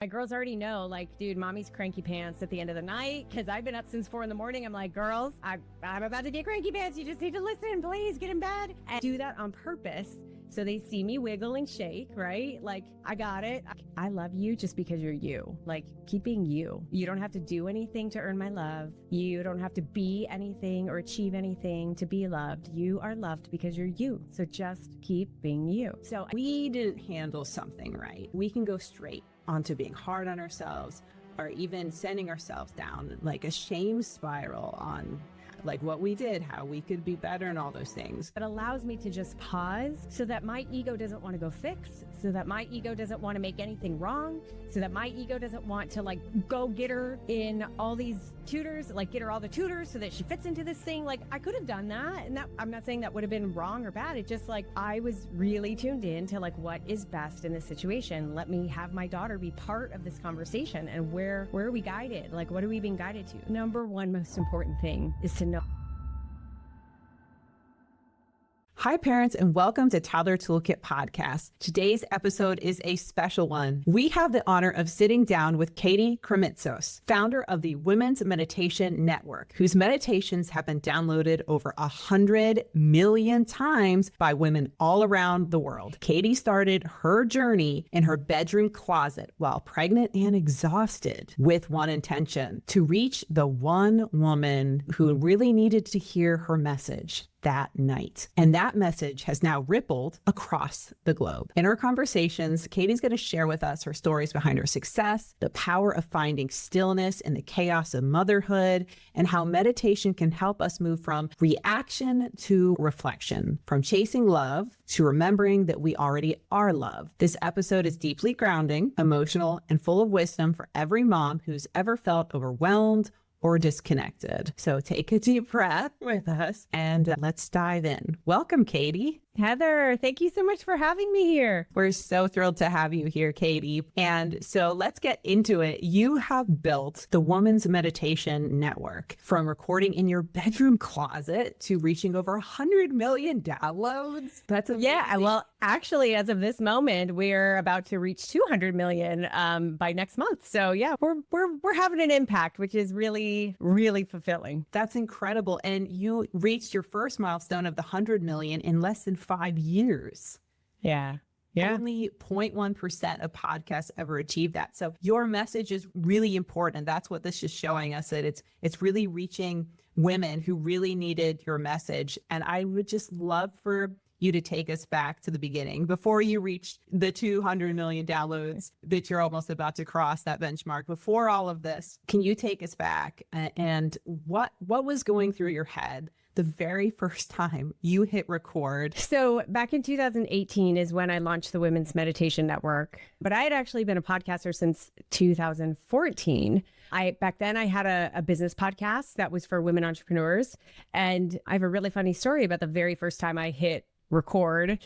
My girls already know, like, dude, mommy's cranky pants at the end of the night because I've been up since 4 a.m. I'm like, girls, I'm about to get cranky pants. You just need to listen, please get in bed. And do that on purpose so they see me wiggle and shake, right? Like, I got it. I love you just because you're you. Like, keep being you. You don't have to do anything to earn my love. You don't have to be anything or achieve anything to be loved. You are loved because you're you. So just keep being you. So we didn't handle something right. We can go straight onto being hard on ourselves or even sending ourselves down like a shame spiral on like what we did, how we could be better and all those things. It allows me to just pause so that my ego doesn't want to go fix, so that my ego doesn't want to make anything wrong, so that my ego doesn't want to like go get her in all these tutors, like get her all the tutors so that she fits into this thing. Like I could have done that, and that I'm not saying that would have been wrong or bad. It just like I was really tuned in to like what is best in this situation. Let me have my daughter be part of this conversation, and where are we guided? Like what are we being guided to? Number one most important thing is to know. Hi, parents, and welcome to Toddler Toolkit podcast. Today's episode is a special one. We have the honor of sitting down with Krimitsos, founder of the Women's Meditation Network, whose meditations have been downloaded over 100 million times by women all around the world. Katie started her journey in her bedroom closet while pregnant and exhausted with one intention: to reach the one woman who really needed to hear her message that night. And that message has now rippled across the globe. In our conversations, Katie's going to share with us her stories behind her success, the power of finding stillness in the chaos of motherhood, and how meditation can help us move from reaction to reflection, from chasing love to remembering that we already are loved. This episode is deeply grounding, emotional, and full of wisdom for every mom who's ever felt overwhelmed or disconnected. So take a deep breath with us and let's dive in. Welcome, Katie. Heather, thank you so much for having me here. We're so thrilled to have you here, Katie. And so let's get into it. You have built the Women's Meditation Network, from recording in your bedroom closet to reaching over 100 million downloads. That's amazing. Yeah, well, actually, as of this moment, we're about to reach 200 million by next month. So yeah, we're having an impact, which is really, really fulfilling. That's incredible. And you reached your first milestone of the 100 million in less than 5 years. Yeah. Only 0.1% of podcasts ever achieve that. So your message is really important. And that's what this is showing us, that it's really reaching women who really needed your message. And I would just love for you to take us back to the beginning, before you reached the 200 million downloads that you're almost about to cross that benchmark. Before all of this, can you take us back and what was going through your head the very first time you hit record? So back in 2018 is when I launched the Women's Meditation Network, but I had actually been a podcaster since 2014. Back then I had a business podcast that was for women entrepreneurs. And I have a really funny story about the very first time I hit record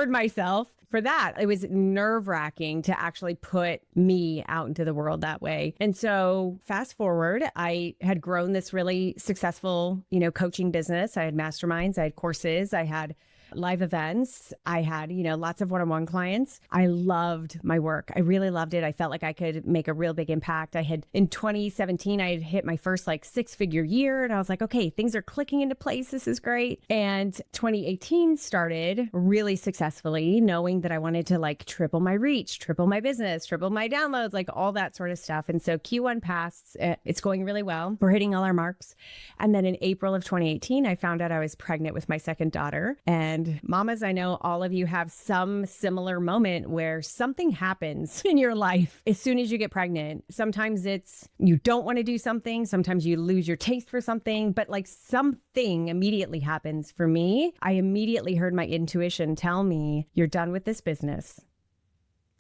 myself. For that, it was nerve-wracking to actually put me out into the world that way. And so fast forward, I had grown this really successful, coaching business. I had masterminds, I had courses, I had live events. I had, lots of one-on-one clients. I loved my work. I really loved it. I felt like I could make a real big impact. In 2017, I had hit my first 6-figure year, and I was like, okay, things are clicking into place. This is great. And 2018 started really successfully, knowing that I wanted to triple my reach, triple my business, triple my downloads, all that sort of stuff. And so Q1 passed. It's going really well. We're hitting all our marks. And then in April of 2018, I found out I was pregnant with my second daughter. And mamas, I know all of you have some similar moment where something happens in your life as soon as you get pregnant. Sometimes it's you don't want to do something. Sometimes you lose your taste for something, but something immediately happens. For me, I immediately heard my intuition tell me, you're done with this business,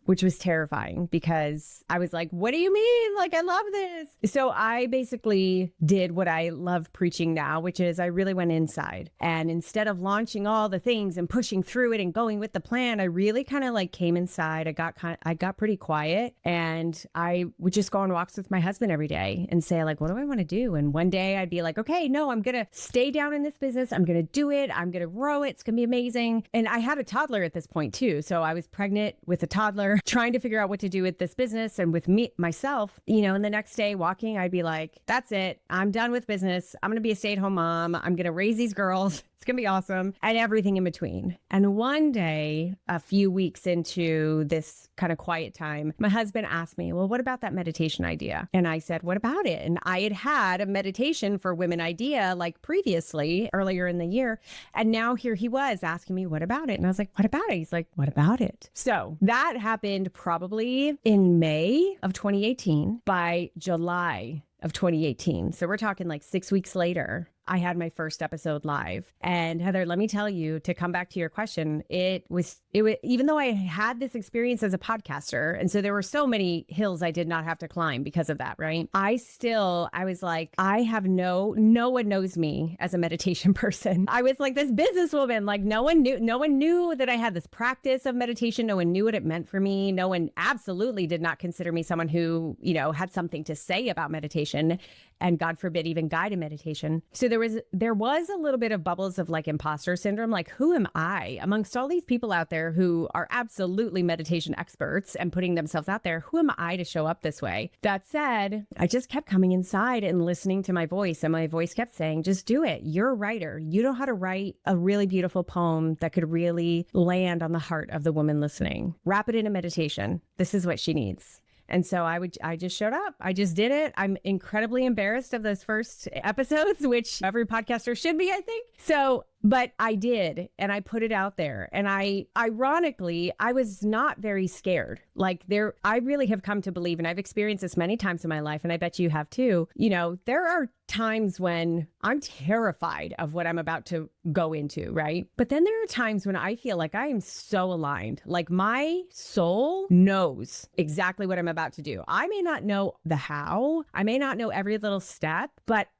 which was terrifying because I was like, what do you mean? I love this. So I basically did what I love preaching now, which is I really went inside. And instead of launching all the things and pushing through it and going with the plan, I really kind of came inside. I got pretty quiet, and I would just go on walks with my husband every day and say what do I want to do? And one day I'd be like, okay, no, I'm going to stay down in this business. I'm going to do it. I'm going to grow it. It's going to be amazing. And I had a toddler at this point too. So I was pregnant with a toddler. there trying to figure out what to do with this business and with me, myself, and the next day walking, I'd be like, that's it. I'm done with business. I'm going to be a stay-at-home mom. I'm going to raise these girls. It's going to be awesome, and everything in between. And one day, a few weeks into this kind of quiet time, my husband asked me, well, what about that meditation idea? And I said, what about it? And I had a meditation for women idea like previously, earlier in the year. And now here he was asking me, what about it? And I was like, what about it? He's like, what about it? So that happened probably in May of 2018. By July of 2018. So we're talking like 6 weeks later, I had my first episode live. And Heather, let me tell you, to come back to your question, it was, even though I had this experience as a podcaster, and so there were so many hills I did not have to climb because of that, right? I was like, no one knows me as a meditation person. I was like this businesswoman, like no one knew that I had this practice of meditation. No one knew what it meant for me. No one absolutely did not consider me someone who, had something to say about meditation, and God forbid, even guided meditation. So there was a little bit of bubbles of like imposter syndrome. Like, who am I amongst all these people out there who are absolutely meditation experts and putting themselves out there? Who am I to show up this way? That said, I just kept coming inside and listening to my voice, and my voice kept saying, just do it. You're a writer. You know how to write a really beautiful poem that could really land on the heart of the woman listening. Wrap it in a meditation. This is what she needs. And so I just showed up. I just did it. I'm incredibly embarrassed of those first episodes, which every podcaster should be, I think. But I did, and I put it out there. And ironically, I was not very scared. I really have come to believe, and I've experienced this many times in my life, and I bet you have too. There are times when I'm terrified of what I'm about to go into, right? But then there are times when I feel like I am so aligned. Like my soul knows exactly what I'm about to do. I may not know the how, I may not know every little step,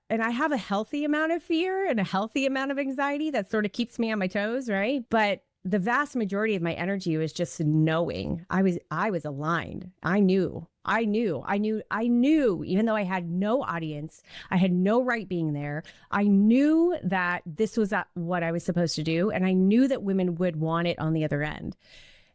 and I have a healthy amount of fear and a healthy amount of anxiety that sort of keeps me on my toes, right? But the vast majority of my energy was just knowing I was aligned. I knew, even though I had no audience, I had no right being there. I knew that this was what I was supposed to do. And I knew that women would want it on the other end.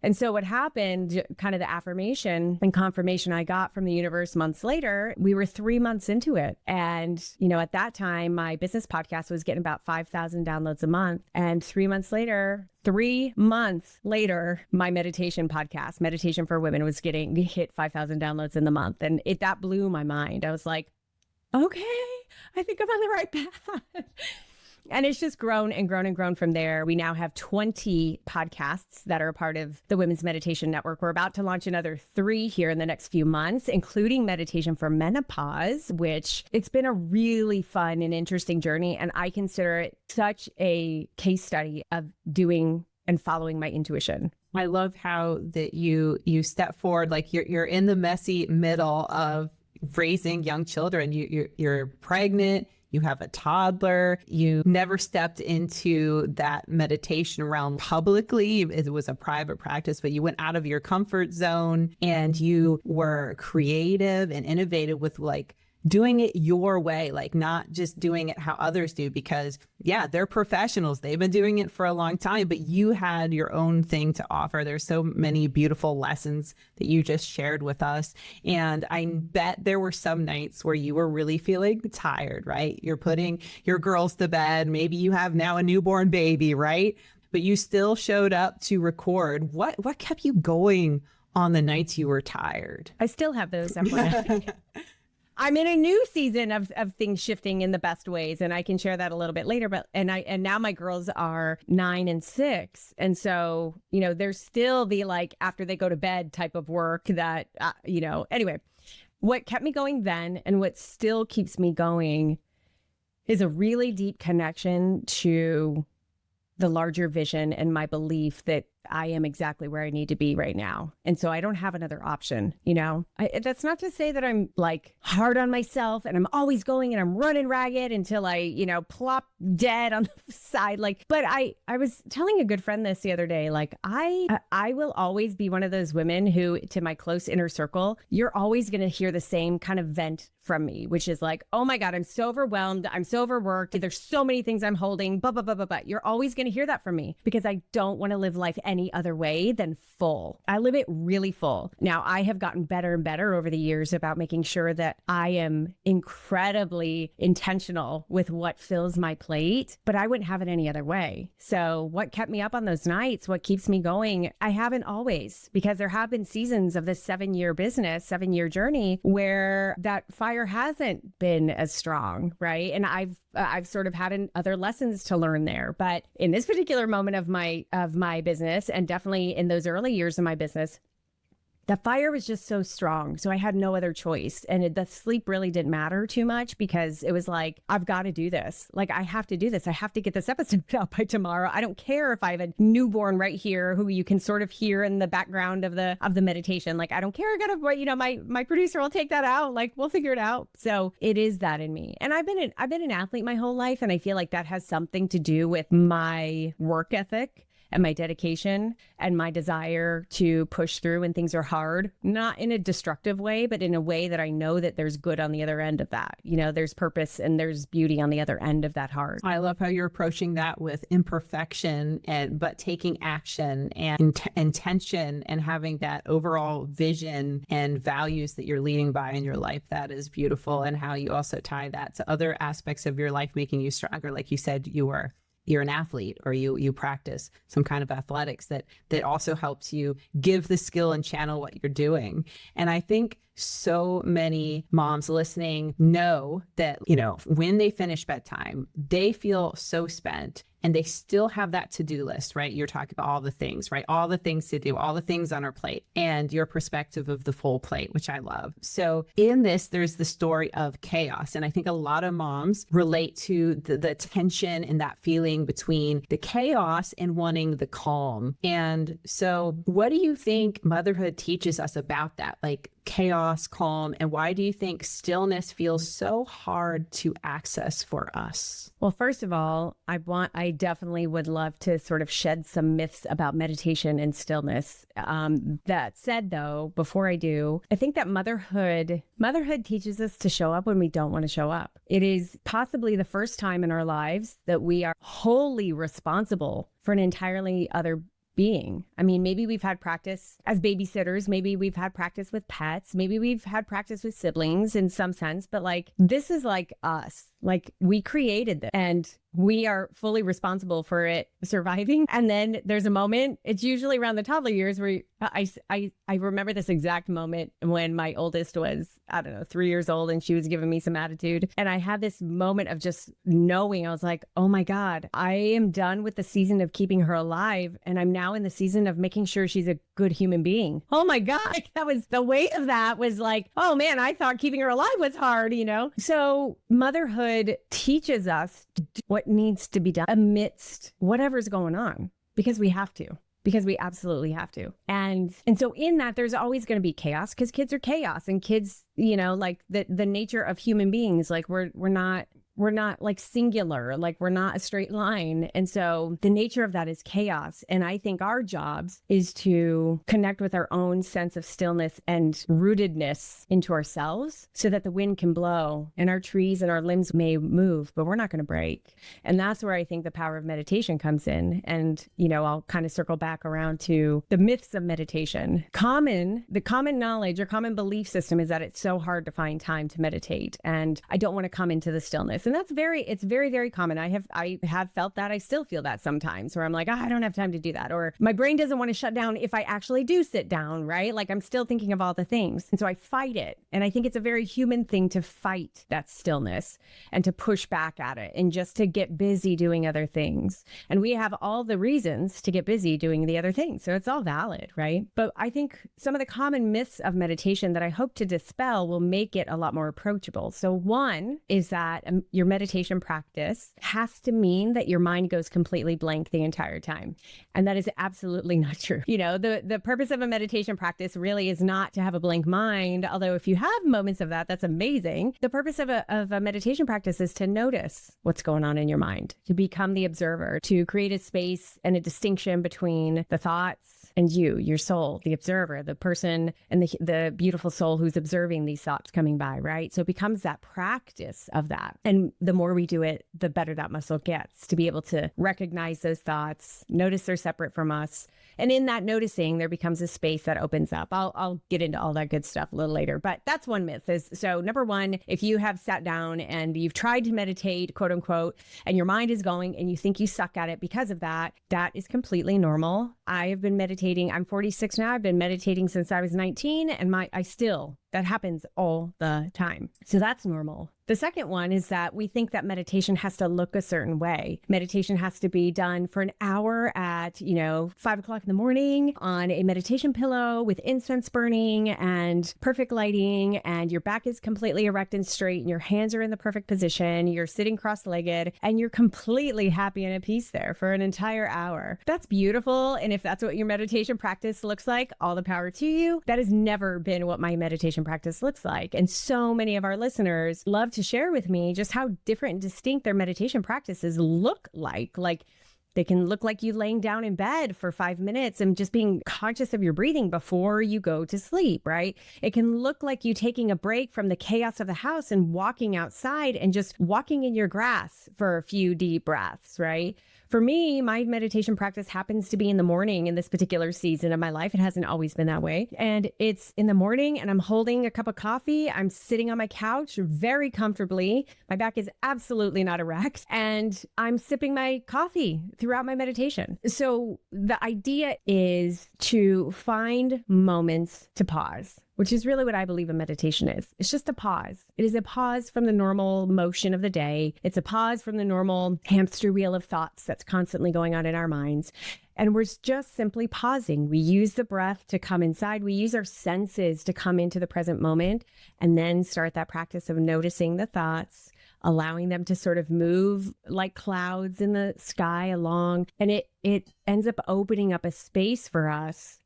And so what happened, kind of the affirmation and confirmation I got from the universe months later, we were 3 months into it. And, at that time, my business podcast was getting about 5,000 downloads a month. And 3 months later, my meditation podcast, Meditation for Women, was hit 5,000 downloads in the month. And that blew my mind. I was like, okay, I think I'm on the right path. And it's just grown and grown and grown from there. We now have 20 podcasts that are a part of the Women's Meditation Network. We're about to launch another 3 here in the next few months, including Meditation for Menopause, which it's been a really fun and interesting journey. And I consider it such a case study of doing and following my intuition. I love how that you step forward, like you're in the messy middle of raising young children. You're pregnant. You have a toddler. You never stepped into that meditation realm publicly. It was a private practice, but you went out of your comfort zone and you were creative and innovative with doing it your way, not just doing it how others do, because they're professionals. They've been doing it for a long time, but you had your own thing to offer. There's so many beautiful lessons that you just shared with us. And I bet there were some nights where you were really feeling tired, right? You're putting your girls to bed. Maybe you have now a newborn baby, right? But you still showed up to record. What kept you going on the nights you were tired? I still have those. I'm in a new season of things shifting in the best ways, and I can share that a little bit later. But now my girls are 9 and 6, and so there's still the after they go to bed type of work that Anyway, what kept me going then, and what still keeps me going, is a really deep connection to the larger vision and my belief that I am exactly where I need to be right now. And so I don't have another option, That's not to say that I'm hard on myself and I'm always going and I'm running ragged until I, plop dead on the side. But I was telling a good friend this the other day, I will always be one of those women who, to my close inner circle, you're always going to hear the same kind of vent from me, which is oh my God, I'm so overwhelmed. I'm so overworked. There's so many things I'm holding, blah, blah, blah, blah, blah. You're always going to hear that from me because I don't want to live life any any other way than full. I live it really full. Now, I have gotten better and better over the years about making sure that I am incredibly intentional with what fills my plate, but I wouldn't have it any other way. So what kept me up on those nights, what keeps me going, I haven't always, because there have been seasons of this 7-year business, 7-year journey where that fire hasn't been as strong, right? And I've sort of had other lessons to learn there. But in this particular moment of my business, and definitely in those early years of my business, the fire was just so strong. So I had no other choice. And the sleep really didn't matter too much because it was like, I've got to do this. Like, I have to do this. I have to get this episode out by tomorrow. I don't care if I have a newborn right here who you can sort of hear in the background of the meditation. Like, I don't care. I gotta, my producer will take that out. Like, we'll figure it out. So it is that in me. And I've been an athlete my whole life. And I feel like that has something to do with my work ethic and my dedication and my desire to push through when things are hard, not in a destructive way, but in a way that I know that there's good on the other end of that. There's purpose and there's beauty on the other end of that hard. I love how you're approaching that with imperfection, but taking action and intention and having that overall vision and values that you're leading by in your life. That is beautiful. And how you also tie that to other aspects of your life, making you stronger. Like you said, you're an athlete, or you practice some kind of athletics that also helps you give the skill and channel what you're doing. And I think so many moms listening know that, when they finish bedtime, they feel so spent and they still have that to-do list, right? You're talking about all the things, right? All the things to do, all the things on our plate, and your perspective of the full plate, which I love. So in this, there's the story of chaos. And I think a lot of moms relate to the tension and that feeling between the chaos and wanting the calm. And so what do you think motherhood teaches us about that? Like chaos, calm, and why do you think stillness feels so hard to access for us? Well, first of all, I definitely would love to sort of shed some myths about meditation and stillness. That said, though, before I do, I think that motherhood teaches us to show up when we don't want to show up. It is possibly the first time in our lives that we are wholly responsible for an entirely other being. I mean, maybe we've had practice as babysitters, maybe we've had practice with pets, maybe we've had practice with siblings in some sense, but like, this is like us. Like, we created this and we are fully responsible for it surviving. And then there's a moment, it's usually around the toddler years, where I remember this exact moment when my oldest was, 3 years old, and she was giving me some attitude. And I had this moment of just knowing, I was like, oh my God, I am done with the season of keeping her alive. And I'm now in the season of making sure she's a good human being. Oh my God, that was the weight of that was like, oh man, I thought keeping her alive was hard, So motherhood teaches us what needs to be done amidst whatever's going on, because we have to. Because we absolutely have to. And so in that, there's always going to be chaos, because kids are chaos, and kids, like the nature of human beings, like we're not like singular, like we're not a straight line. And so the nature of that is chaos. And I think our jobs is to connect with our own sense of stillness and rootedness into ourselves, so that the wind can blow and our trees and our limbs may move, but we're not going to break. And that's where I think the power of meditation comes in. And, I'll kind of circle back around to the myths of meditation. The common knowledge or common belief system is that it's so hard to find time to meditate. And I don't want to come into the stillness. And it's very, very common. I have felt that. I still feel that sometimes, where I'm like, I don't have time to do that. Or my brain doesn't want to shut down if I actually do sit down, right? Like, I'm still thinking of all the things. And so I fight it. And I think it's a very human thing to fight that stillness and to push back at it and just to get busy doing other things. And we have all the reasons to get busy doing the other things. So it's all valid, right? But I think some of the common myths of meditation that I hope to dispel will make it a lot more approachable. So one is that your meditation practice has to mean that your mind goes completely blank the entire time. And that is absolutely not true. The purpose of a meditation practice really is not to have a blank mind, although if you have moments of that, that's amazing. The purpose of a meditation practice is to notice what's going on in your mind, to become the observer, to create a space and a distinction between the thoughts and your soul, the observer, the person, and the beautiful soul who's observing these thoughts coming by, right? So it becomes that practice of that. And the more we do it, the better that muscle gets, to be able to recognize those thoughts, notice they're separate from us. And in that noticing, there becomes a space that opens up. I'll get into all that good stuff a little later, but that's one myth. So number one, if you have sat down and you've tried to meditate, quote unquote, and your mind is going and you think you suck at it because of that, that is completely normal. I have been meditating. I'm 46 now. I've been meditating since I was 19, and that happens all the time. So that's normal. The second one is that we think that meditation has to look a certain way. Meditation has to be done for an hour at, 5 o'clock in the morning on a meditation pillow with incense burning and perfect lighting, and your back is completely erect and straight and your hands are in the perfect position. You're sitting cross-legged and you're completely happy and at peace there for an entire hour. That's beautiful. And if that's what your meditation practice looks like, all the power to you. That has never been what my meditation practice looks like. And so many of our listeners love to share with me just how different and distinct their meditation practices look like. Like, they can look like you laying down in bed for 5 minutes and just being conscious of your breathing before you go to sleep, right? It can look like you taking a break from the chaos of the house and walking outside and just walking in your grass for a few deep breaths, right? For me, my meditation practice happens to be in the morning in this particular season of my life. It hasn't always been that way. And it's in the morning and I'm holding a cup of coffee. I'm sitting on my couch very comfortably. My back is absolutely not erect. And I'm sipping my coffee throughout my meditation. So the idea is to find moments to pause, which is really what I believe a meditation is. It's just a pause. It is a pause from the normal motion of the day. It's a pause from the normal hamster wheel of thoughts that's constantly going on in our minds. And we're just simply pausing. We use the breath to come inside. We use our senses to come into the present moment, and then start that practice of noticing the thoughts, allowing them to sort of move like clouds in the sky along. And it ends up opening up a space for us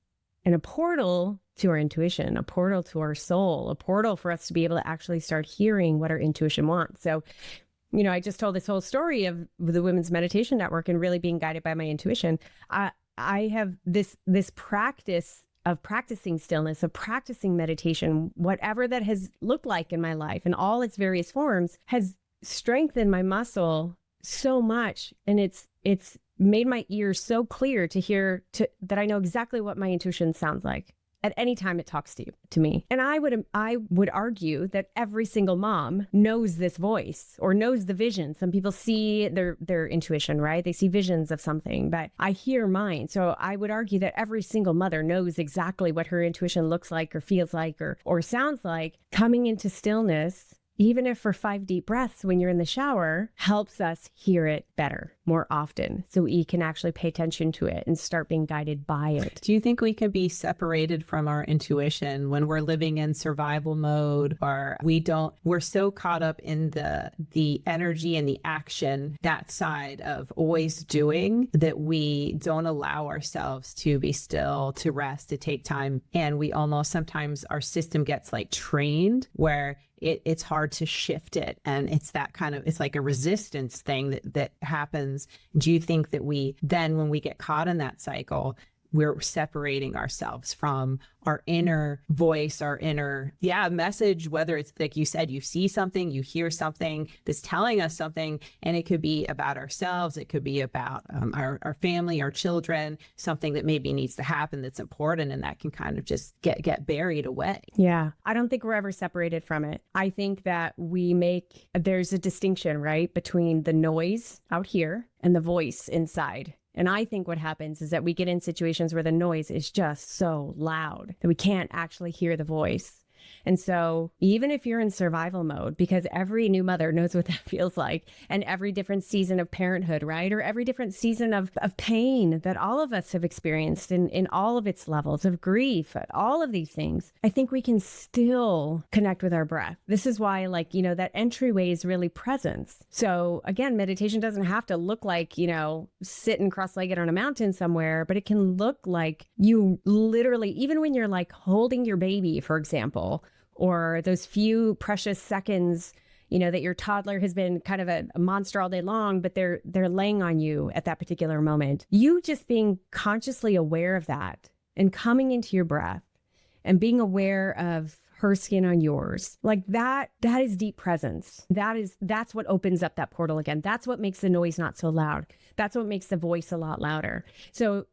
and a portal to our intuition, a portal to our soul, a portal for us to be able to actually start hearing what our intuition wants. So, I just told this whole story of the Women's Meditation Network and really being guided by my intuition. I have this practice of practicing stillness, of practicing meditation, whatever that has looked like in my life in all its various forms, has strengthened my muscle so much. And it's made my ears so clear to hear that I know exactly what my intuition sounds like at any time it talks to me. And I would argue that every single mom knows this voice or knows the vision. Some people see their intuition, right? They see visions of something, but I hear mine. So I would argue that every single mother knows exactly what her intuition looks like or feels like or sounds like. Coming into stillness, even if for 5 deep breaths when you're in the shower, helps us hear it better, more often, so we can actually pay attention to it and start being guided by it. Do you think we can be separated from our intuition when we're living in survival mode, or we're so caught up in the energy and the action, that side of always doing, that we don't allow ourselves to be still, to rest, to take time. And we almost, sometimes our system gets like trained where it's hard to shift it. And it's that kind of, it's like a resistance thing that happens. Do you think that when we get caught in that cycle, we're separating ourselves from our inner voice, our inner message, whether it's like you said, you see something, you hear something that's telling us something, and it could be about ourselves, it could be about our family, our children, something that maybe needs to happen that's important, and that can kind of just get buried away. Yeah, I don't think we're ever separated from it. I think that there's a distinction, right, between the noise out here and the voice inside. And I think what happens is that we get in situations where the noise is just so loud that we can't actually hear the voice. And so even if you're in survival mode, because every new mother knows what that feels like, and every different season of parenthood, right? Or every different season of pain that all of us have experienced in all of its levels of grief, all of these things, I think we can still connect with our breath. This is why, that entryway is really presence. So again, meditation doesn't have to look like, sitting cross-legged on a mountain somewhere, but it can look like you literally, even when you're like holding your baby, for example, or those few precious seconds, that your toddler has been kind of a monster all day long, but they're laying on you at that particular moment. You just being consciously aware of that and coming into your breath and being aware of her skin on yours, like that is deep presence. That's what opens up that portal again. That's what makes the noise not so loud. That's what makes the voice a lot louder. So,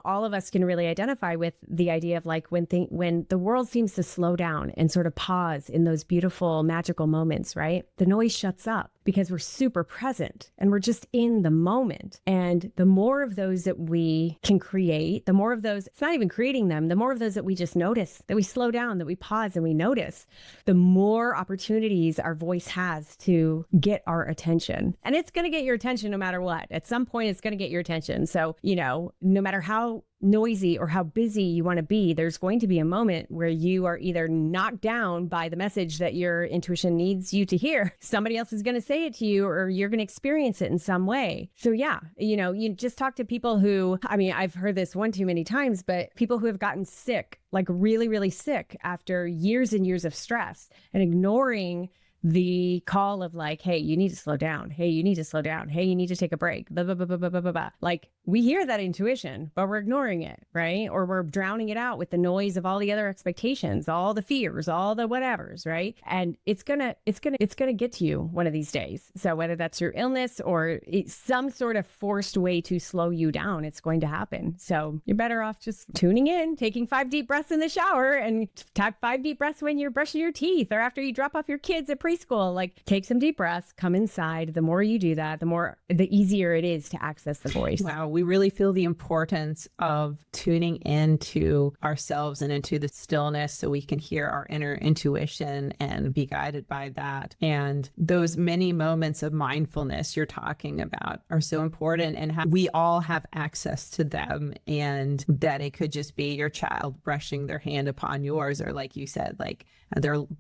all of us can really identify with the idea of like when the world seems to slow down and sort of pause in those beautiful, magical moments, right? The noise shuts up because we're super present and we're just in the moment. And the more of those that we can create, the more of those, it's not even creating them, the more of those that we just notice, that we slow down, that we pause and we notice, the more opportunities our voice has to get our attention. And it's going to get your attention no matter what. At some point, it's going to get your attention. So, no matter how noisy or how busy you want to be, there's going to be a moment where you are either knocked down by the message that your intuition needs you to hear. Somebody else is going to say it to you, or you're going to experience it in some way. So yeah, you just talk to people who, I've heard this one too many times, but people who have gotten sick, like really, really sick after years and years of stress and ignoring the call of like, hey, you need to slow down. Hey, you need to slow down. Hey, you need to take a break. Blah, blah, blah, blah, blah, blah, blah. Like we hear that intuition, but we're ignoring it, right? Or we're drowning it out with the noise of all the other expectations, all the fears, all the whatevers, right? And it's gonna get to you one of these days. So whether that's your illness or it's some sort of forced way to slow you down, it's going to happen. So you're better off just tuning in, taking 5 deep breaths in the shower, and take 5 deep breaths when you're brushing your teeth or after you drop off your kids at preschool. Like take some deep breaths, come inside. The more you do that, the easier it is to access the voice. Wow. We really feel the importance of tuning into ourselves and into the stillness so we can hear our inner intuition and be guided by that. And those many moments of mindfulness you're talking about are so important, and how we all have access to them, and that it could just be your child brushing their hand upon yours, or like you said, like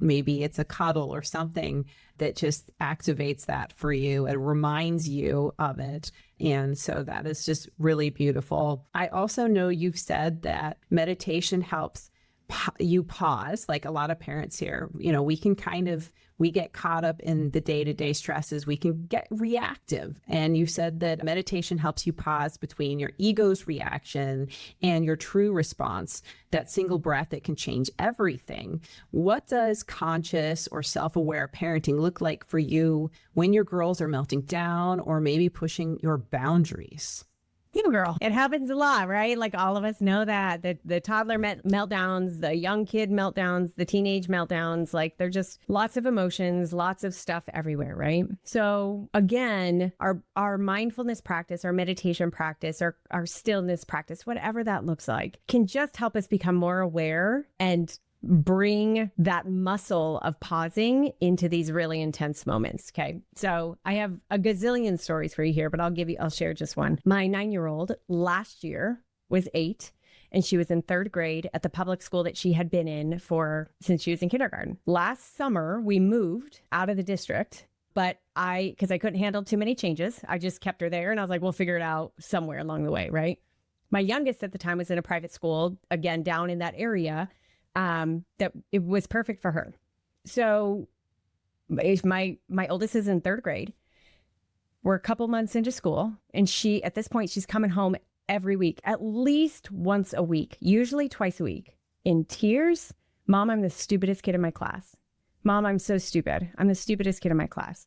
maybe it's a cuddle or something that just activates that for you and reminds you of it. And so that is just really beautiful. I also know you've said that meditation helps you pause. Like a lot of parents here, we get caught up in the day-to-day stresses. We can get reactive. And you said that meditation helps you pause between your ego's reaction and your true response, that single breath that can change everything. What does conscious or self-aware parenting look like for you when your girls are melting down or maybe pushing your boundaries? You girl, it happens a lot, right? Like all of us know that the toddler meltdowns, the young kid meltdowns, the teenage meltdowns, like they're just lots of emotions, lots of stuff everywhere, right? So again, our mindfulness practice, our meditation practice, our stillness practice, whatever that looks like, can just help us become more aware and bring that muscle of pausing into these really intense moments. Okay. So I have a gazillion stories for you here, but I'll share just one. My 9-year-old last year was 8, and she was in 3rd grade at the public school that she had been in since she was in kindergarten. Last summer, we moved out of the district, but because I couldn't handle too many changes, I just kept her there, and I was like, we'll figure it out somewhere along the way. Right. My youngest at the time was in a private school, again, down in that area. That it was perfect for her. So my oldest is in 3rd grade. We're a couple months into school, and at this point, she's coming home every week, at least once a week, usually twice a week, in tears. Mom, I'm the stupidest kid in my class. Mom, I'm so stupid. I'm the stupidest kid in my class.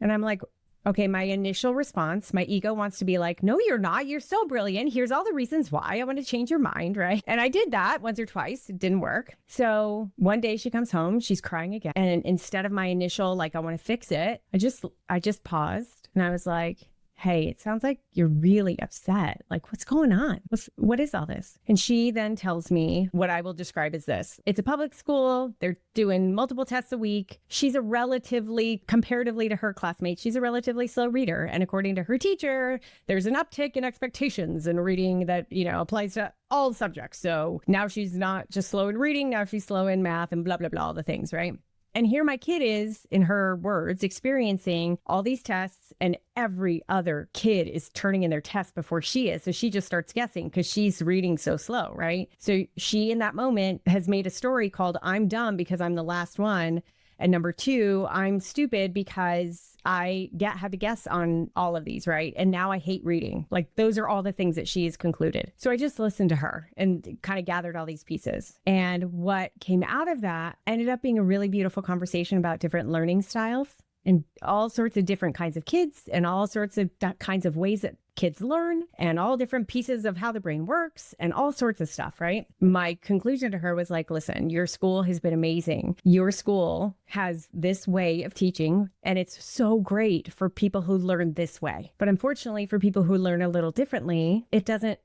And I'm like, okay, my initial response, my ego wants to be like, no, you're not. You're so brilliant. Here's all the reasons why. I want to change your mind, right? And I did that once or twice. It didn't work. So one day she comes home, she's crying again. And instead of my initial, like, I want to fix it, I just paused and I was like, hey, it sounds like you're really upset. Like, what's going on? What is all this? And she then tells me what I will describe as this. It's a public school. They're doing multiple tests a week. She's comparatively to her classmates, she's a relatively slow reader. And according to her teacher, there's an uptick in expectations in reading that, applies to all subjects. So now she's not just slow in reading. Now she's slow in math and blah, blah, blah, all the things, right? And here my kid is, in her words, experiencing all these tests, and every other kid is turning in their tests before she is. So she just starts guessing because she's reading so slow, right? So she, in that moment, has made a story called I'm dumb because I'm the last one. And number two, I'm stupid because I had to guess on all of these, right? And now I hate reading. Like those are all the things that she has concluded. So I just listened to her and kind of gathered all these pieces. And what came out of that ended up being a really beautiful conversation about different learning styles and all sorts of different kinds of kids and all sorts of kinds of ways that kids learn and all different pieces of how the brain works and all sorts of stuff, right? My conclusion to her was like, listen, your school has been amazing. Your school has this way of teaching and it's so great for people who learn this way. But unfortunately, for people who learn a little differently, it doesn't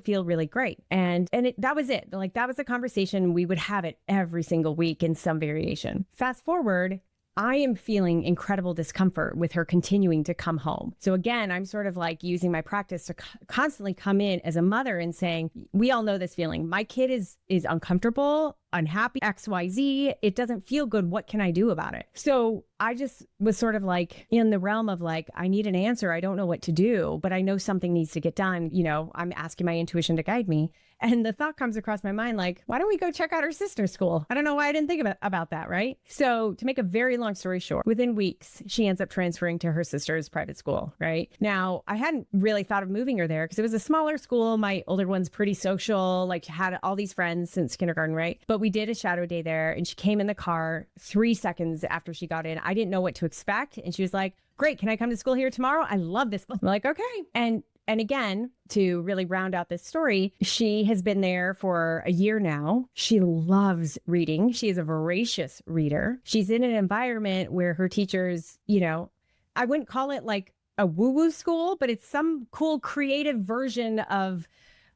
feel really great. And that was it. Like that was a conversation. We would have it every single week in some variation. Fast forward, I am feeling incredible discomfort with her continuing to come home. So again, I'm sort of like using my practice to constantly come in as a mother and saying, we all know this feeling. My kid is uncomfortable, unhappy, XYZ. It doesn't feel good. What can I do about it? So I just was sort of like in the realm of like, I need an answer. I don't know what to do, but I know something needs to get done. You know, I'm asking my intuition to guide me. And the thought comes across my mind, like, why don't we go check out her sister's school? I don't know why I didn't think about that, right? So to make a very long story short, within weeks, she ends up transferring to her sister's private school, right? Now, I hadn't really thought of moving her there because it was a smaller school. My older one's pretty social, like had all these friends since kindergarten, right? But we did a shadow day there and she came in the car 3 seconds after she got in. I didn't know what to expect. And she was like, great, can I come to school here tomorrow? I love this. I'm like, okay. And again, to really round out this story, she has been there for a year now. She loves reading. She is a voracious reader. She's in an environment where her teachers, you know, I wouldn't call it like a woo-woo school, but it's some cool creative version of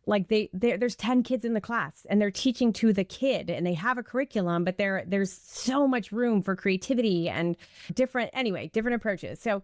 like there's 10 kids in the class and they're teaching to the kid and they have a curriculum, but there's so much room for creativity and different approaches. So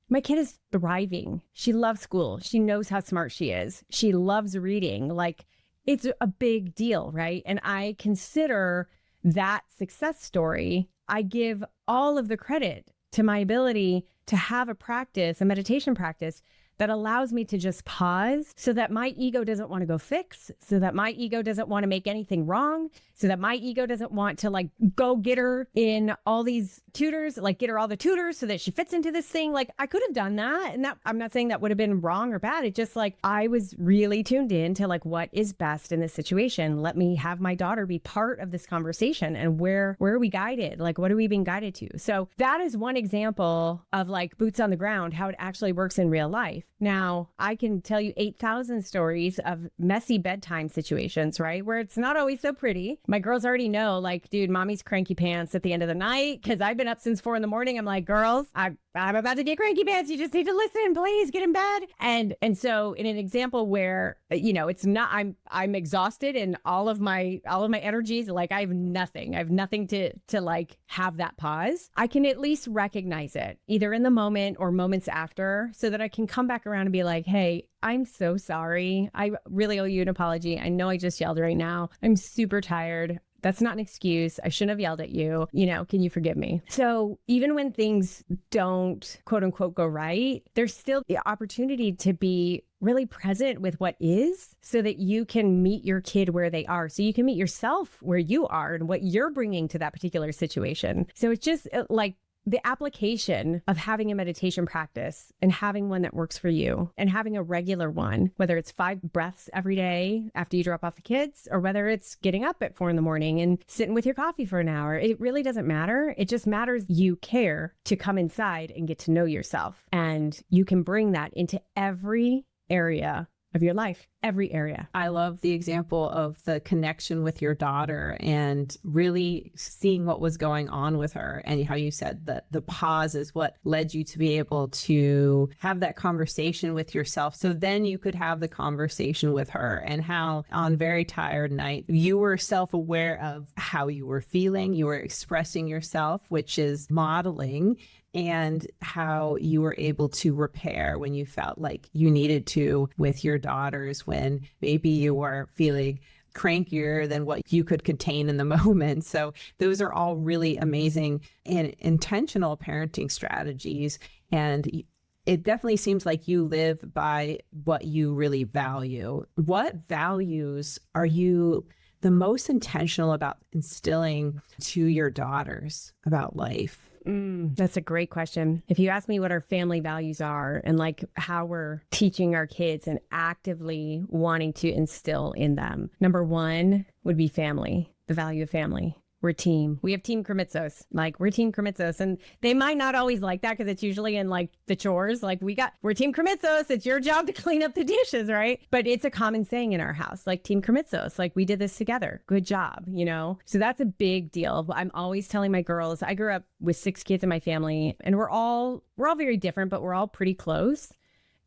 my kid is thriving. She loves school. She knows how smart she is. She loves reading. Like it's a big deal, right? And I consider that success story. I give all of the credit to my ability to have a meditation practice that allows me to just pause so that my ego doesn't want to go fix, so that my ego doesn't want to make anything wrong, so that my ego doesn't want to like go get her in all these tutors, like get her all the tutors so that she fits into this thing. Like I could have done that. And that I'm not saying that would have been wrong or bad. It's just like I was really tuned in to like what is best in this situation. Let me have my daughter be part of this conversation and where are we guided? Like what are we being guided to? So that is one example of like boots on the ground, how it actually works in real life. Now, I can tell you 8,000 stories of messy bedtime situations, right? Where it's not always so pretty. My girls already know, like, dude, mommy's cranky pants at the end of the night because I've been up since 4 a.m. I'm like, girls, I'm about to get cranky pants. You just need to listen, please get in bed. And so in an example where, you know, it's not, I'm exhausted and all of my energies, like I have nothing to like have that pause. I can at least recognize it either in the moment or moments after so that I can come back around and be like, hey, I'm so sorry. I really owe you an apology. I know I just yelled right now. I'm super tired. That's not an excuse. I shouldn't have yelled at you. You know, can you forgive me? So even when things don't, quote unquote, go right, there's still the opportunity to be really present with what is so that you can meet your kid where they are. So you can meet yourself where you are and what you're bringing to that particular situation. So it's just like the application of having a meditation practice and having one that works for you and having a regular one, whether it's 5 breaths every day after you drop off the kids, or whether it's getting up at 4 a.m. and sitting with your coffee for an hour. It really doesn't matter. It just matters you care to come inside and get to know yourself. And you can bring that into every area of your life, every area. I love the example of the connection with your daughter and really seeing what was going on with her, and how you said that the pause is what led you to be able to have that conversation with yourself. So then you could have the conversation with her, and how on very tired night, you were self-aware of how you were feeling. You were expressing yourself, which is modeling, and how you were able to repair when you felt like you needed to with your daughters, when maybe you were feeling crankier than what you could contain in the moment. So those are all really amazing and intentional parenting strategies. And it definitely seems like you live by what you really value. What values are you the most intentional about instilling to your daughters about life? That's a great question. If you ask me what our family values are and like how we're teaching our kids and actively wanting to instill in them, number one would be family, the value of family. We're a team. We have Team Krimitsos. Like, we're Team Krimitsos. And they might not always like that because it's usually in like the chores. Like, we're Team Krimitsos. It's your job to clean up the dishes, right? But it's a common saying in our house, like Team Krimitsos. Like, we did this together. Good job, you know? So that's a big deal. I'm always telling my girls, I grew up with 6 kids in my family, and we're all very different, but we're all pretty close.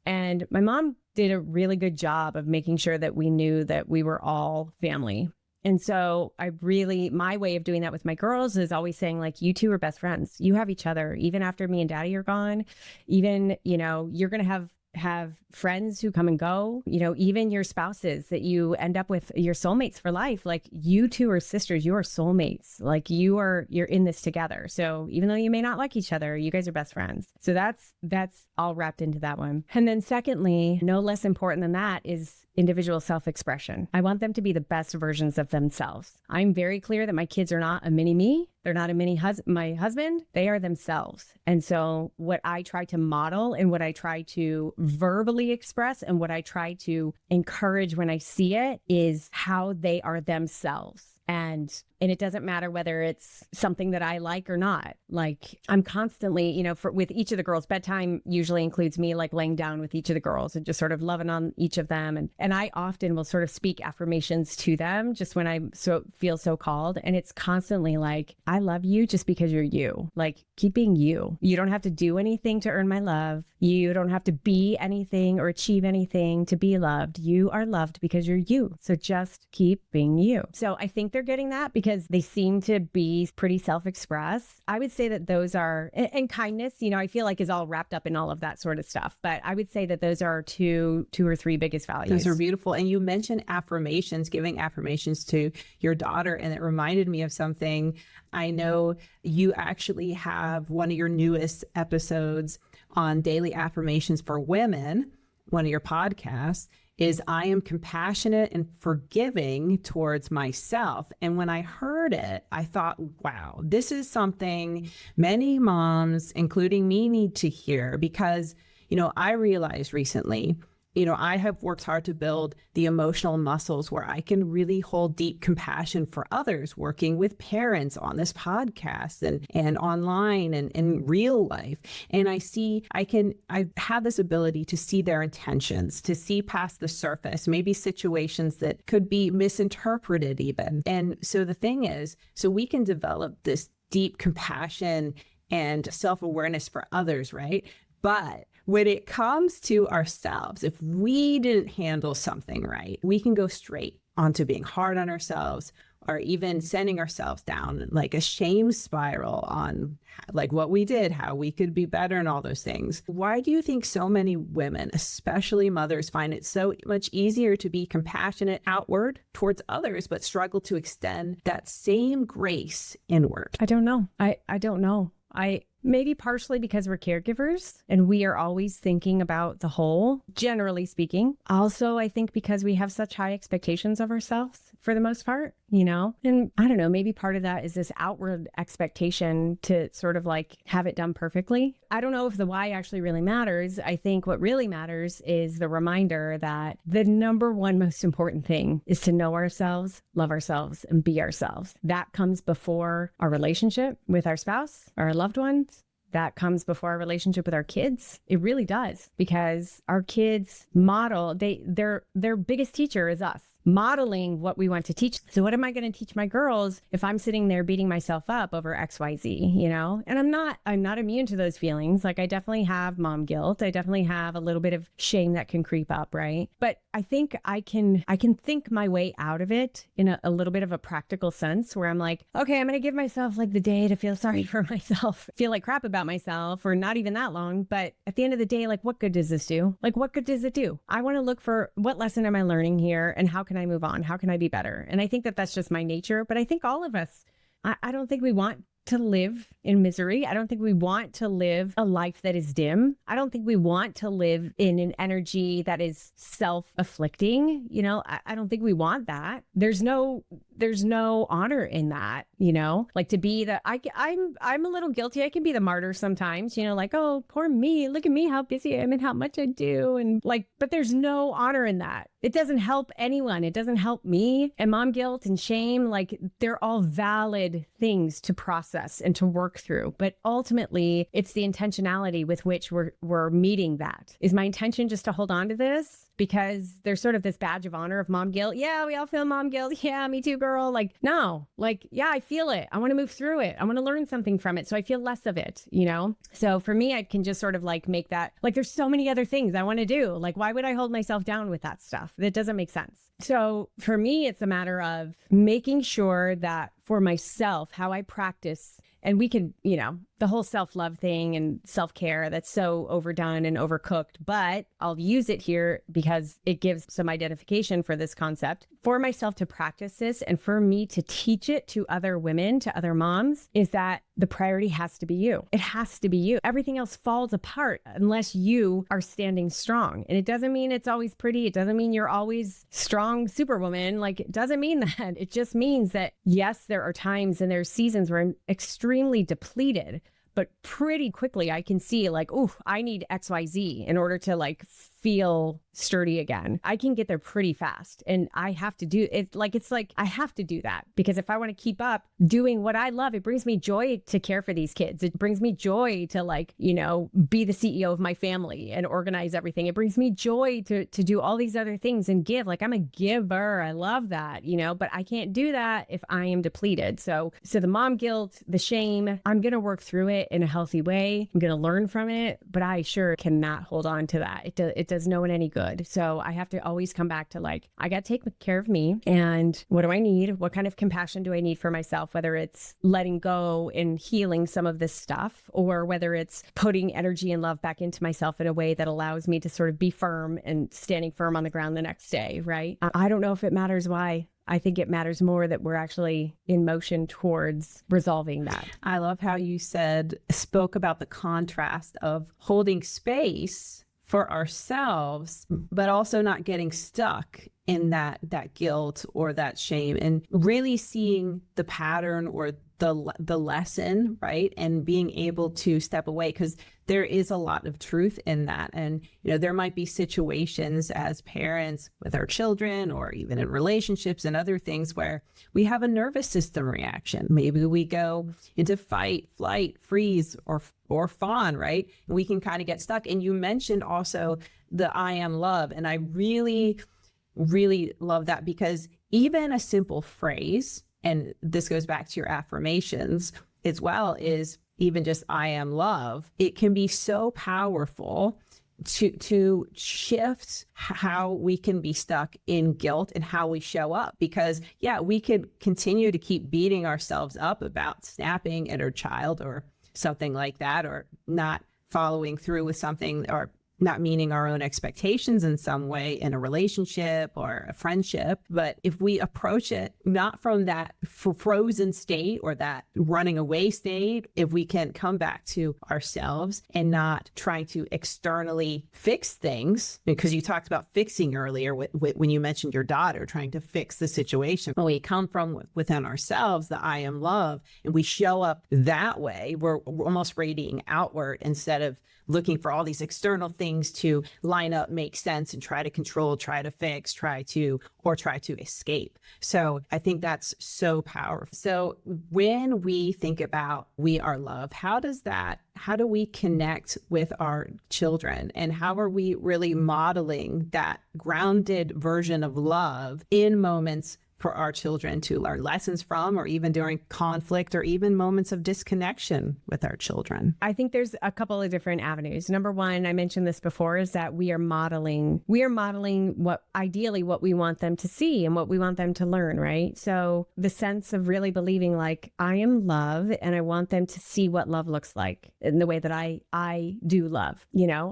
And my mom did a really good job of making sure that we knew that we were all family. And so my way of doing that with my girls is always saying, like, you two are best friends. You have each other. Even after me and daddy are gone, even, you know, you're going to have friends who come and go, you know, even your spouses that you end up with, your soulmates for life. Like, you two are sisters, you are soulmates. Like, you're in this together. So even though you may not like each other, you guys are best friends. So that's all wrapped into that one. And then secondly, no less important than that is individual self-expression. I want them to be the best versions of themselves. I'm very clear that my kids are not a mini me. They're not a mini my husband. They are themselves. And so what I try to model and what I try to verbally express and what I try to encourage when I see it is how they are themselves. And it doesn't matter whether it's something that I like or not. Like, I'm constantly, you know, with each of the girls, bedtime usually includes me like laying down with each of the girls and just sort of loving on each of them. And I often will sort of speak affirmations to them just when I feel so called. And it's constantly like, I love you just because you're you. Like, keep being you. You don't have to do anything to earn my love. You don't have to be anything or achieve anything to be loved. You are loved because you're you. So just keep being you. So I think they're getting that because they seem to be pretty self-expressed. I would say that those are, and kindness, you know, I feel like is all wrapped up in all of that sort of stuff. But I would say that those are two or three biggest values. Those are beautiful. And you mentioned affirmations, giving affirmations to your daughter. And it reminded me of something. I know you actually have one of your newest episodes on daily affirmations for women, one of your podcasts, is I am compassionate and forgiving towards myself. And when I heard it, I thought, wow, this is something many moms, including me, need to hear because, you know, I realized recently, you know, I have worked hard to build the emotional muscles where I can really hold deep compassion for others, working with parents on this podcast and online and in real life. And I have this ability to see their intentions, to see past the surface, maybe situations that could be misinterpreted even. And so the thing is, so we can develop this deep compassion and self-awareness for others, right? But when it comes to ourselves, if we didn't handle something right, we can go straight onto being hard on ourselves or even sending ourselves down like a shame spiral on like what we did, how we could be better and all those things. Why do you think so many women, especially mothers, find it so much easier to be compassionate outward towards others, but struggle to extend that same grace inward? I don't know. I don't know. Maybe partially because we're caregivers and we are always thinking about the whole, generally speaking. Also, I think because we have such high expectations of ourselves for the most part, you know, and I don't know, maybe part of that is this outward expectation to sort of like have it done perfectly. I don't know if the why actually really matters. I think what really matters is the reminder that the number one most important thing is to know ourselves, love ourselves, and be ourselves. That comes before our relationship with our spouse, our loved ones. That comes before our relationship with our kids. It really does, because our kids model, their biggest teacher is us, modeling what we want to teach. So what am I going to teach my girls if I'm sitting there beating myself up over XYZ, you know? And I'm not immune to those feelings. Like, I definitely have mom guilt. I definitely have a little bit of shame that can creep up, right? But I think I can think my way out of it in a little bit of a practical sense where I'm like, okay, I'm going to give myself like the day to feel sorry for myself, feel like crap about myself, or not even that long. But at the end of the day, like, what good does this do? Like, what good does it do? I want to look for what lesson am I learning here and how can I move on? How can I be better? And I think that that's just my nature. But I think all of us, I don't think we want to live in misery. I don't think we want to live a life that is dim. I don't think we want to live in an energy that is self-afflicting. You know, I don't think we want that. There's no there's no honor in that, like to be I'm a little guilty. I can be the martyr sometimes, like, oh, poor me. Look at me, how busy I am and how much I do. And like, but there's no honor in that. It doesn't help anyone. It doesn't help me. And mom guilt and shame, like they're all valid things to process and to work through. But ultimately, it's the intentionality with which we're meeting that. Is my intention just to hold on to this because there's sort of this badge of honor of mom guilt? Yeah, we all feel mom guilt. Yeah, me too, girl. Like, no, like, yeah, I feel it. I want to move through it. I want to learn something from it. So I feel less of it, So for me, I can just sort of like make that, like, there's so many other things I want to do. Like, why would I hold myself down with that stuff? That doesn't make sense. So for me, it's a matter of making sure that for myself, how I practice, and we can, the whole self-love thing and self-care that's so overdone and overcooked, but I'll use it here because it gives some identification for this concept. For myself to practice this and for me to teach it to other women, to other moms, is that the priority has to be you. It has to be you. Everything else falls apart unless you are standing strong. And it doesn't mean it's always pretty. It doesn't mean you're always strong superwoman. Like, it doesn't mean that. It just means that, yes, there are times and there's seasons where I'm extremely depleted, but pretty quickly I can see like, ooh, I need XYZ in order to like feel sturdy again. I can get there pretty fast, and I have to do it. It's like I have to do that because if I want to keep up doing what I love, it brings me joy to care for these kids. It brings me joy to be the CEO of my family and organize everything. It brings me joy to do all these other things and give. Like, I'm a giver. I love that, but I can't do that if I am depleted. So the mom guilt, the shame, I'm going to work through it in a healthy way. I'm going to learn from it, but I sure cannot hold on to that. It does no one any good. So I have to always come back to like, I got to take care of me. And what do I need? What kind of compassion do I need for myself? Whether it's letting go and healing some of this stuff, or whether it's putting energy and love back into myself in a way that allows me to sort of be firm and standing firm on the ground the next day, right? I don't know if it matters why. I think it matters more that we're actually in motion towards resolving that. I love how you spoke about the contrast of holding space for ourselves, but also not getting stuck in that guilt or that shame, and really seeing the pattern or the lesson, right? And being able to step away, because there is a lot of truth in that. And, there might be situations as parents with our children or even in relationships and other things where we have a nervous system reaction. Maybe we go into fight, flight, freeze, or fawn, right? We can kind of get stuck. And you mentioned also the I am love. And I really love that, because even a simple phrase, and this goes back to your affirmations as well, is even just I am love. It can be so powerful to shift how we can be stuck in guilt and how we show up. Because we could continue to keep beating ourselves up about snapping at our child or something like that, or not following through with something, or not meeting our own expectations in some way in a relationship or a friendship. But if we approach it not from that frozen state or that running away state, if we can come back to ourselves and not trying to externally fix things, because you talked about fixing earlier when you mentioned your daughter trying to fix the situation. When we come from within ourselves, the I am love, and we show up that way, we're almost radiating outward instead of looking for all these external things to line up, make sense, and try to control, try to fix, try to escape. So I think that's so powerful. So when we think about we are love, how do we connect with our children, and how are we really modeling that grounded version of love in moments for our children to learn lessons from, or even during conflict, or even moments of disconnection with our children? I think there's a couple of different avenues. Number one, I mentioned this before, is that we are modeling what we want them to see and what we want them to learn, right? So the sense of really believing like I am love, and I want them to see what love looks like in the way that I do love.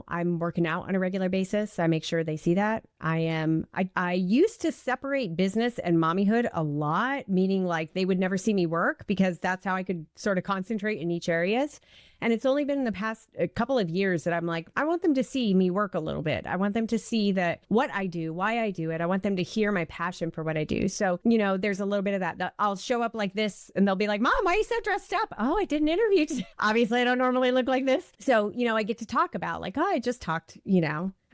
I'm working out on a regular basis. I make sure they see that. I used to separate business and mommyhood a lot, meaning like they would never see me work because that's how I could sort of concentrate in each areas. And it's only been in the past a couple of years that I'm like, I want them to see me work a little bit. I want them to see that what I do, why I do it. I want them to hear my passion for what I do. So, there's a little bit of that I'll show up like this and they'll be like, Mom, why are you so dressed up? Oh, I did an interview today. Obviously, I don't normally look like this. So, I get to talk about like, oh, I just talked,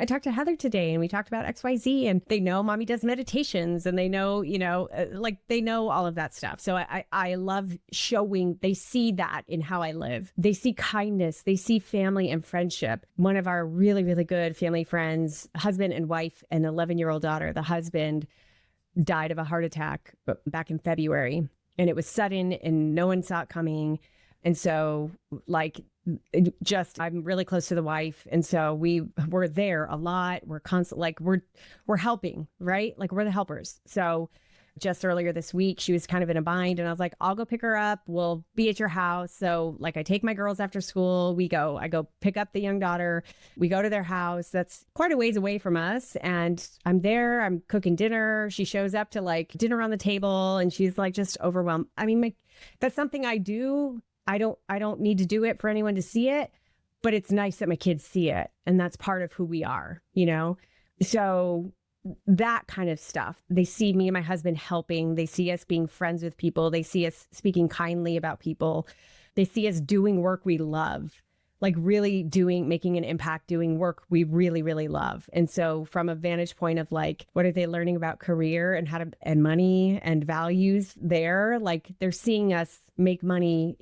I talked to Heather today and we talked about XYZ, and they know mommy does meditations and they know, they know all of that stuff. So I love showing, they see that in how I live. They see kindness, they see family and friendship. One of our really, really good family friends, husband and wife, and 11-year-old daughter, the husband died of a heart attack back in February, and it was sudden and no one saw it coming. And so I'm really close to the wife. And so we're there a lot. We're constant, we're helping, right? Like we're the helpers. So just earlier this week, she was kind of in a bind and I was like, I'll go pick her up. We'll be at your house. So I take my girls after school. I go pick up the young daughter. We go to their house. That's quite a ways away from us. And I'm there, I'm cooking dinner. She shows up to dinner on the table and she's just overwhelmed. I mean, that's something I do. I don't need to do it for anyone to see it, but it's nice that my kids see it. And that's part of who we are, So that kind of stuff. They see me and my husband helping. They see us being friends with people. They see us speaking kindly about people. They see us doing work we love, really making an impact, doing work we really, really love. And so from a vantage point of what are they learning about career and and money and values there? They're seeing us make money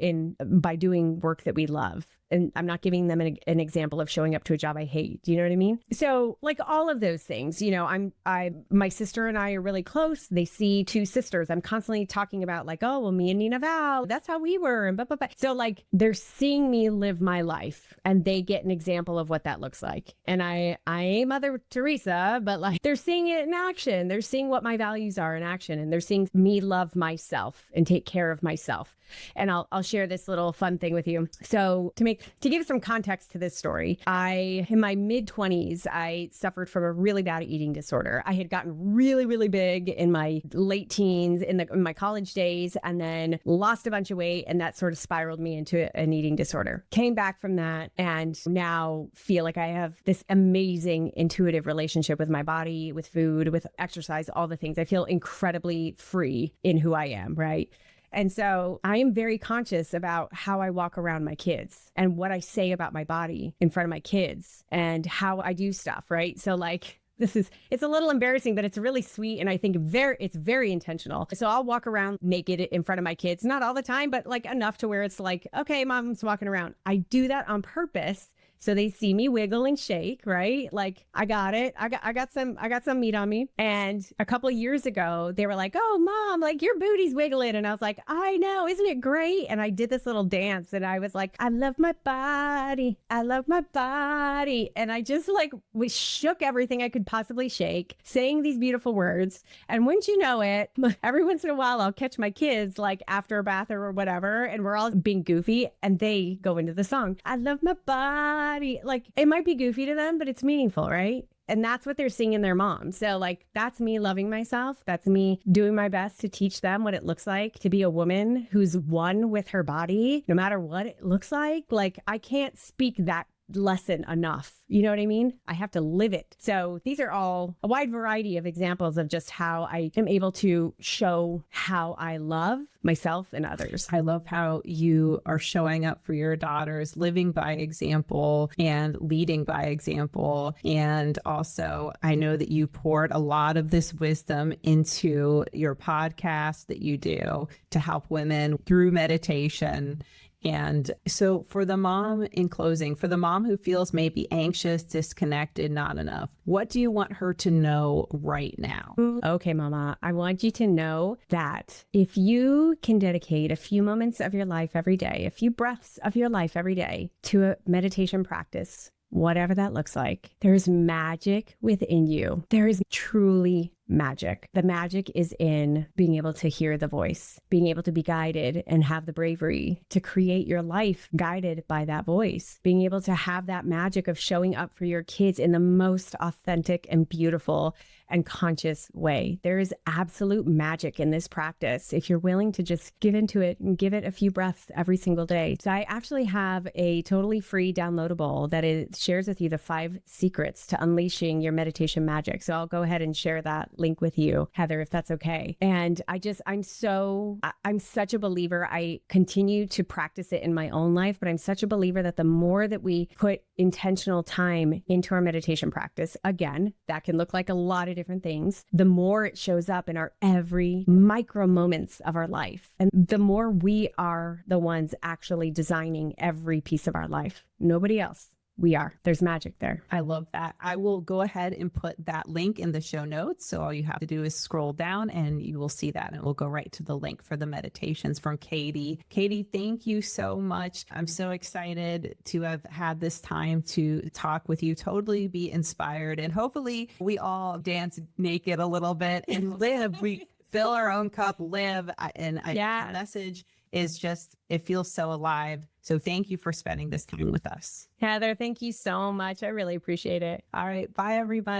by doing work that we love. And I'm not giving them an example of showing up to a job I hate. Do you know what I mean? So all of those things, my sister and I are really close. They see two sisters. I'm constantly talking about oh, well, me and Nina Val, that's how we were. And blah, blah, blah. So they're seeing me live my life and they get an example of what that looks like. And I ain't Mother Teresa, but they're seeing it in action. They're seeing what my values are in action, and they're seeing me love myself and take care of myself. And I'll share this little fun thing with you. So to give some context to this story, in my mid-20s, I suffered from a really bad eating disorder. I had gotten really, really big in my late teens, in my college days, and then lost a bunch of weight, and that sort of spiraled me into an eating disorder. Came back from that, and now feel like I have this amazing intuitive relationship with my body, with food, with exercise, all the things. I feel incredibly free in who I am, right? And so I am very conscious about how I walk around my kids and what I say about my body in front of my kids and how I do stuff, right? So it's a little embarrassing, but it's really sweet. And I think it's very intentional. So I'll walk around naked in front of my kids, not all the time, but enough to where it's okay, mom's walking around. I do that on purpose. So they see me wiggle and shake, right? I got it. I got some meat on me. And a couple of years ago, they were like, oh, Mom, your booty's wiggling. And I was like, I know, isn't it great? And I did this little dance and I was like, I love my body. I love my body. And I just we shook everything I could possibly shake, saying these beautiful words. And wouldn't you know it, every once in a while, I'll catch my kids after a bath or whatever. And we're all being goofy and they go into the song. I love my body. It might be goofy to them, but it's meaningful, right? And that's what they're seeing in their mom. So that's me loving myself. That's me doing my best to teach them what it looks like to be a woman who's one with her body, no matter what it looks like. I can't speak that lesson enough. You know what I mean? I have to live it. So these are all a wide variety of examples of just how I am able to show how I love myself and others. I love how you are showing up for your daughters, living by example and leading by example. And also, I know that you poured a lot of this wisdom into your podcast that you do to help women through meditation. And so for the mom, in closing, for the mom who feels maybe anxious, disconnected, not enough, what do you want her to know right now? Okay, Mama, I want you to know that if you can dedicate a few moments of your life every day, a few breaths of your life every day to a meditation practice, whatever that looks like, there is magic within you. There is truly magic. The magic is in being able to hear the voice, being able to be guided and have the bravery to create your life guided by that voice, being able to have that magic of showing up for your kids in the most authentic and beautiful and conscious way. There is absolute magic in this practice if you're willing to just give into it and give it a few breaths every single day. So I actually have a totally free downloadable that shares with you the 5 secrets to unleashing your meditation magic. So I'll go ahead and share that link with you, Heather, if that's okay. And I'm such a believer. I continue to practice it in my own life, but I'm such a believer that the more that we put intentional time into our meditation practice, again, that can look like a lot of different things, the more it shows up in our every micro moments of our life. And the more we are the ones actually designing every piece of our life. Nobody else. We are. There's magic there. I love that. I will go ahead and put that link in the show notes. So all you have to do is scroll down and you will see that. And we'll go right to the link for the meditations from Katie. Katie, thank you so much. I'm so excited to have had this time to talk with you, totally be inspired. And hopefully we all dance naked a little bit and live. We fill our own cup, live. And the message is just, it feels so alive. So thank you for spending this time with us. Heather, thank you so much. I really appreciate it. All right. Bye, everybody.